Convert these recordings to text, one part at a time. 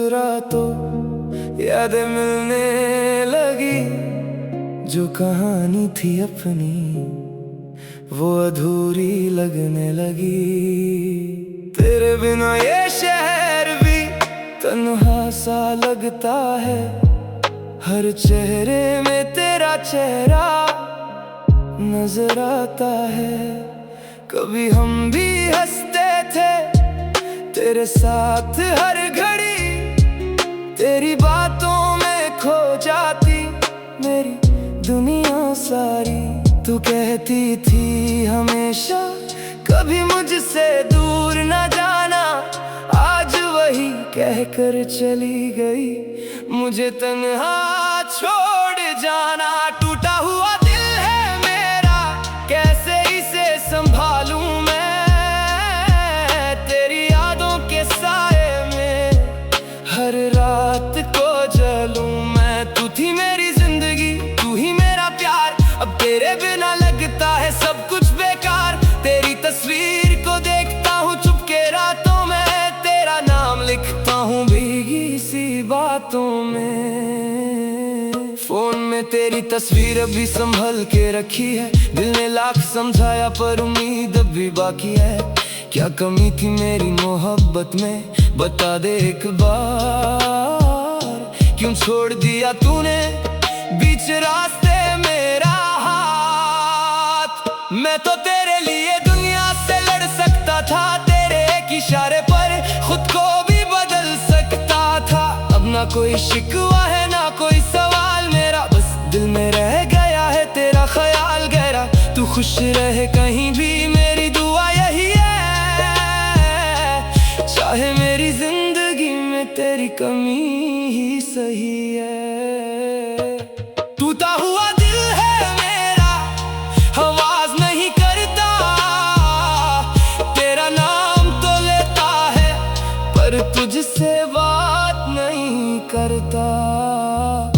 मुस्कुरातों यादें मिलने लगी। जो कहानी थी अपनी वो अधूरी लगने लगी। तेरे बिना ये शहर भी तन्हा सा लगता है। हर चेहरे में तेरा चेहरा नजर आता है। कभी हम भी हंसते थे तेरे साथ हर घड़ी। तेरी बातों में खो जाती मेरी दुनिया सारी। तू कहती थी हमेशा कभी मुझसे दूर न जाना। आज वही कहकर चली गई मुझे तन्हा छोड़ जाना। टूटा हुआ दिल है मेरा कैसे इसे संभालूं मैं। तेरी यादों के साए में हर रात को जलूं मैं। तू थी मेरी जिंदगी तू ही मेरा प्यार। अब तेरे बिना लगता है सब कुछ बेकार। तेरी तस्वीर को देखता हूँ चुपके रातों में। तेरा नाम लिखता हूँ भीगी सी बातों में। फोन में तेरी तस्वीर अभी संभल के रखी है। दिल ने लाख समझाया पर उम्मीद अभी बाकी है। क्या कमी थी मेरी मोहब्बत में बता दे एक बार। क्यों छोड़ दिया तूने बीच रास्ते मेरा हाथ। मैं तो तेरे लिए दुनिया से लड़ सकता था। तेरे एक इशारे पर खुद को भी बदल सकता था। अब ना कोई शिकवा है ना कोई सवाल मेरा। बस दिल में रह गया है तेरा ख्याल गहरा। तू खुश रहे कहीं भी मेरी दुआ यही है। चाहे मेरी जिंदगी में तेरी कमी ही सही है। टूटा हुआ दिल है मेरा आवाज नहीं करता। तेरा नाम तो लेता है पर तुझसे बात नहीं करता।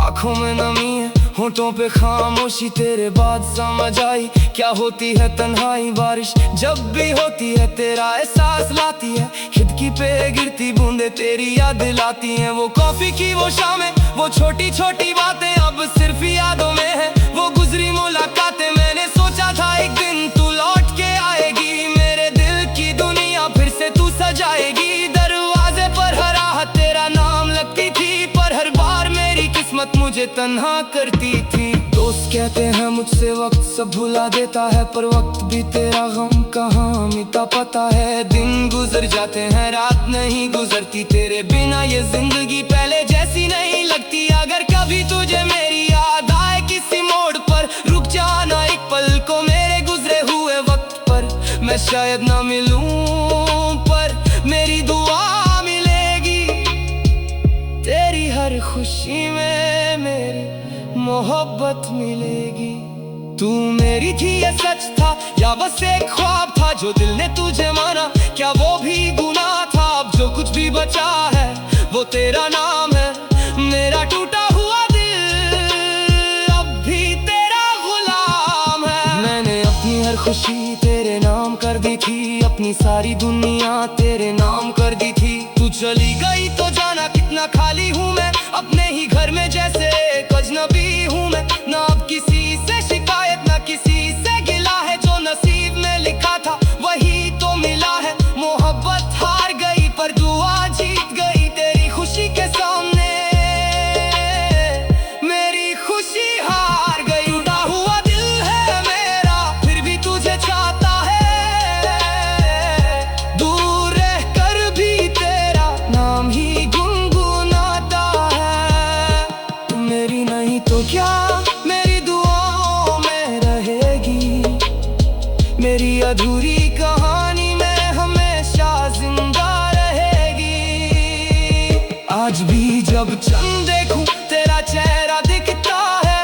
आँखों में नमी है होठों पे खामोशी। तेरे बाद समझ आई क्या होती है तन्हाई। बारिश जब भी होती है तेरा एहसास लाती है। खिड़की पे गिरती बूंदे तेरी याद दिलाती हैं। वो कॉफी की वो शामें वो छोटी छोटी बातें अब सिर्फ यादों में है। वो गुजरी मुलाकातें मैंने सोचा था एक दिन तू लौट के आएगी। मेरे दिल की दुनिया फिर से तू सजाएगी। दरवाजे पर हर रात तेरा नाम लगती थी पर हर बार मेरी किस्मत मुझे तन्हा करती थी। दोस्त कहते हैं मुझसे वक्त सब भुला देता है पर वक्त भी तेरा गम कहाँ मिटा पता है। दिन गुजर जाते हैं रात नहीं गुजरती तेरे बिना। ये जिंदगी पहले जैसी नहीं लगती। अगर कभी तुझे मेरी याद आए किसी मोड़ पर रुक जाना एक पल को मेरे गुजरे हुए वक्त पर। मैं शायद ना मिलूं पर मेरी दुआ मिलेगी। तेरी हर खुशी में मेरी मोहब्बत मिलेगी। तू मेरी थी ये सच था या बस एक ख्वाब था जो दिल ने तुझे माना। क्या वो भी गुनाह था। अब जो कुछ भी बचा है वो तेरा नाम है। मेरा टूटा हुआ दिल अब भी तेरा गुलाम है। मैंने अपनी हर खुशी तेरे नाम कर दी थी। अपनी सारी दुनिया तेरे नाम कर दी थी। तू चली गई तो जाना कितना खाली हूँ मैं। अपने ही घर में जैसे एक अजनबी हूँ मैं। ना अब किसी से शिकायत ना किसी से गिला है। जो नसीब में लिखा था वही तो मिला है। मोहब्बत हार गई पर दुआ जीत गई। तेरी खुशी के सामने मेरी खुशी हार गई। टूटा हुआ दिल है मेरा फिर भी तुझे चाहता है। दूर रह कर भी तेरा नाम ही गुनगुनाता है। मेरी नहीं तो क्या मेरी दुआओं में रहेगी। मेरी अधूरी कहानी में हमेशा जिंदा रहेगी। आज भी जब चंद देखूं तेरा चेहरा दिखता है।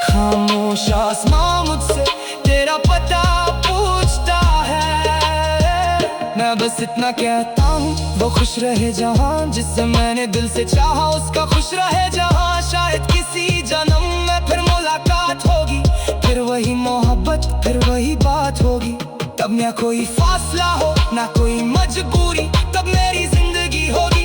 खामोश आसमां मुझसे तेरा पता पूछता है। मैं बस इतना कहता हूँ वो खुश रहे जहाँ जिससे मैंने दिल से चाहा उसका खुश रहे जहाँ। शायद किसी जन्म में फिर मुलाकात होगी। फिर वही मोहब्बत फिर वही बात होगी। तब ना कोई फासला हो ना कोई मजबूरी। तब मेरी जिंदगी होगी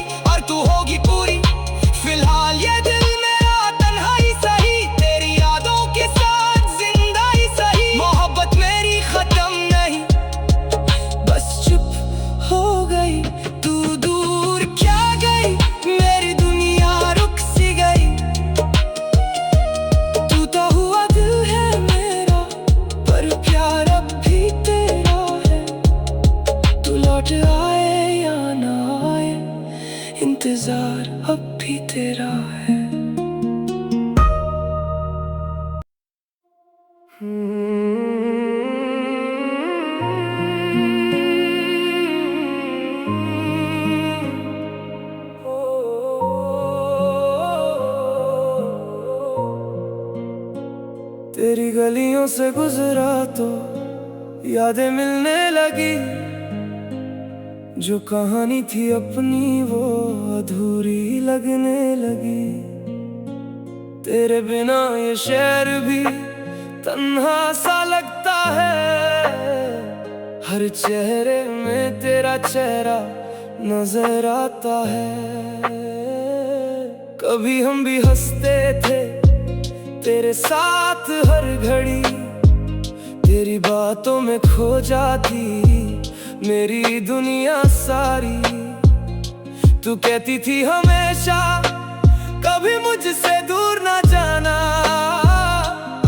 इंतजार अब भी तेरा है। तेरी गलियों से गुजरा तो यादें मिलने लगी, जो कहानी थी अपनी वो अधूरी लगने लगी। तेरे बिना ये शहर भी तन्हा सा लगता है, हर चेहरे में तेरा चेहरा नजर आता है। कभी हम भी हंसते थे तेरे साथ हर घड़ी, तेरी बातों में खो जाती मेरी दुनिया सारी। तू कहती थी हमेशा कभी मुझसे दूर ना जाना,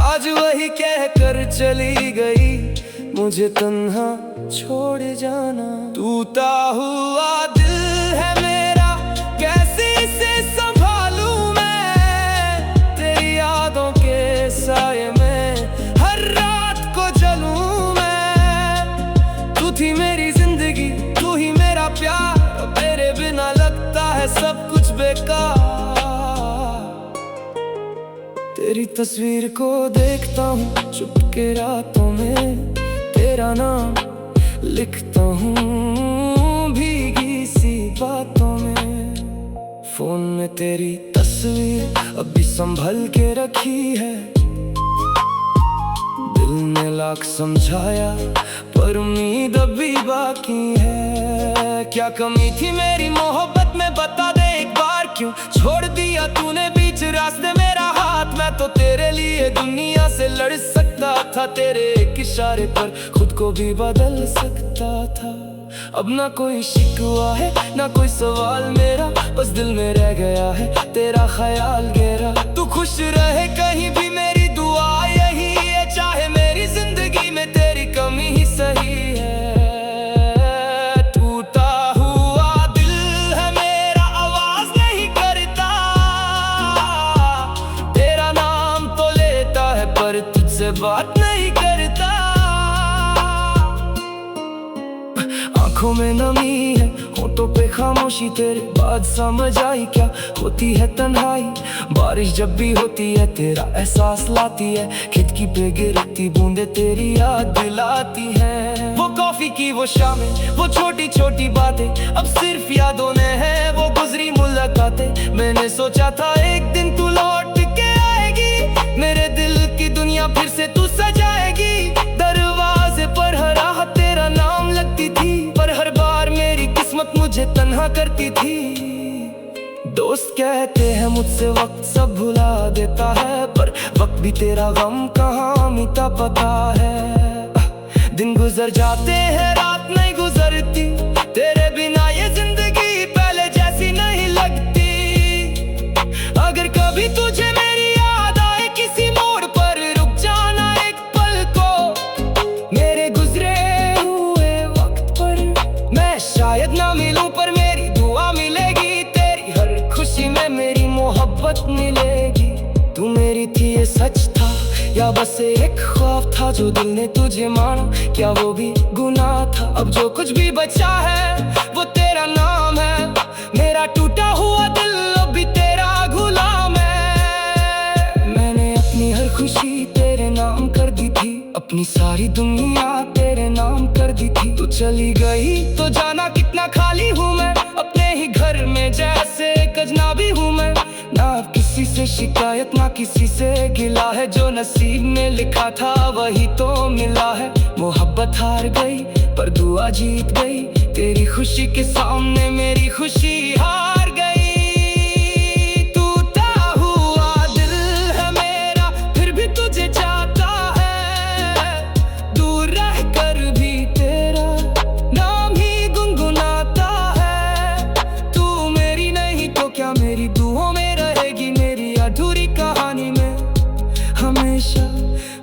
आज वही कहकर चली गई मुझे तन्हा छोड़ जाना। टूटा हुआ दिल है मेरा, कैसे इसे संभालूं मैं, तेरी यादों के साये में हर रात को जलूं मैं। तू थी मेरी जिंदगी, तू ही मेरा प्यार, तेरे बिना लगता है सब कुछ बेकार। तेरी तस्वीर को देखता हूँ चुपके रातों में, तेरा नाम लिखता हूँ भीगी सी बातों में। फोन में तेरी तस्वीर अभी संभल के रखी है, दिल ने लाख समझाया पर उम्मीद अभी बाकी है। क्या कमी थी मेरी मोहब्बत में बता दे एक बार, क्यों छोड़ दिया तूने बीच रास्ते मेरा हाथ। मैं तो तेरे लिए दुनिया से लड़ सकता था, तेरे एक इशारे पर खुद को भी बदल सकता था। अब ना कोई शिकवा है ना कोई सवाल मेरा, बस दिल में रह गया है तेरा ख्याल घेरा। तू खुश रहे कहीं भी मेरी दुआ यही है, चाहे मेरी जिंदगी में तेरी कमी ही सही है। टूटा हुआ दिल है मेरा, आवाज नहीं करता, तेरा नाम तो लेता है पर तुझसे बात नहीं करता। आंखों में नमी है होठों पे खामोशी, तेरे बाद समझ आई क्या होती है तन्हाई। बारिश जब भी होती है तेरा एहसास लाती है, खिड़की पे गिरती बूंदे तेरी याद दिलाती है। वो कॉफी की वो शामें, वो छोटी छोटी बातें अब सिर्फ यादों में है वो गुजरी मुलाकातें। मैंने सोचा था एक दिन तू लौट के आएगी, मेरे दिल की दुनिया फिर से तू सजाएगी। दरवाजे पर हर राह तेरा नाम लगती थी, पर हर बार मेरी किस्मत मुझे तन्हा करती थी। दोस्त कहते हैं मुझसे वक्त सब भुला देता है, पर वक्त भी तेरा गम कहाँ मिटा पता है। दिन गुजर जाते हैं रात नहीं गुजरती, तेरे बिना ये जिंदगी पहले जैसी नहीं लगती। अगर कभी तुझे मेरी याद आए किसी मोड़ पर, रुक जाना एक पल को मेरे गुजरे हुए वक्त पर। मैं शायद ना मिलूं पर मेरी दुआ मिलेगी, तेरी हर खुशी में मेरी मोहब्बत मिलेगी। तू मेरी थी ये सच था या बस एक ख्वाब था, जो दिल ने तुझे माना क्या वो भी गुनाह था। अब जो कुछ भी बचा है वो तेरा नाम है, मेरा टूटा हुआ दिल अब भी तेरा गुलाम है। मैंने अपनी हर खुशी तेरे नाम कर दी थी, अपनी सारी दुनिया तेरे नाम कर दी थी। तू चली गई तो जाना कितना खाली हूँ मैं, अपने ही घर में जैसे एक अजनबी हूँ मैं। ना किसी से शिकायत ना किसी से गिला है, जो नसीब में लिखा था वही तो मिला है। मोहब्बत हार गई पर दुआ जीत गई, तेरी खुशी के सामने मेरी खुशी हार गई। टूटा हुआ दिल है मेरा फिर भी तुझे चाहता है, दूर रह कर भी तेरा नाम ही गुनगुनाता है। तू मेरी नहीं तो क्या मेरी दुआओं में रहेगी, मेरी अधूरी कहानी में हमेशा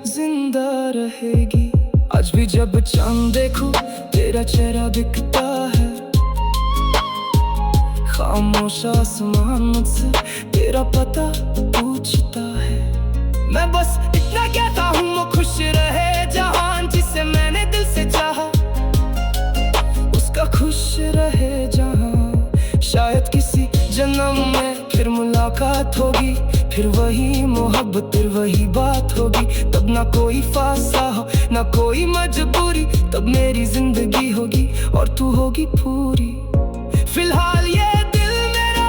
जिंदा रहेगी। आज भी जब चांद देखूं तेरा चेहरा दिखता है, खामोश आसमान मुझसे तेरा पता पूछता है। मैं बस इतना कहता हूँ वो खुश रहे जहान, जिसे मैंने दिल से चाहा उसका खुश रहे जहां। शायद किसी जन्म में फिर मुलाकात होगी, फिर वही मोहब्बत, फिर वही बात होगी। तब ना कोई फासला हो ना कोई मजबूरी, तब मेरी जिंदगी होगी और तू होगी पूरी। फिलहाल ये दिल मेरा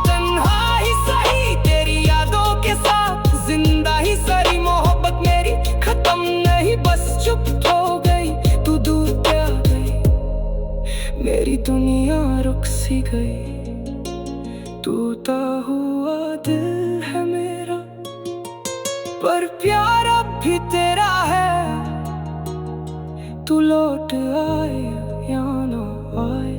तन्हा ही सही, तेरी यादों के साथ जिंदा ही सही। मोहब्बत मेरी खत्म नहीं, बस चुप हो गई, तू दूर पे आ गई, मेरी दुनिया रुक सी गई। टूटा हुआ दिल है मेरा, पर प्यार अब भी तेरा है। तू लौट आए या ना आए।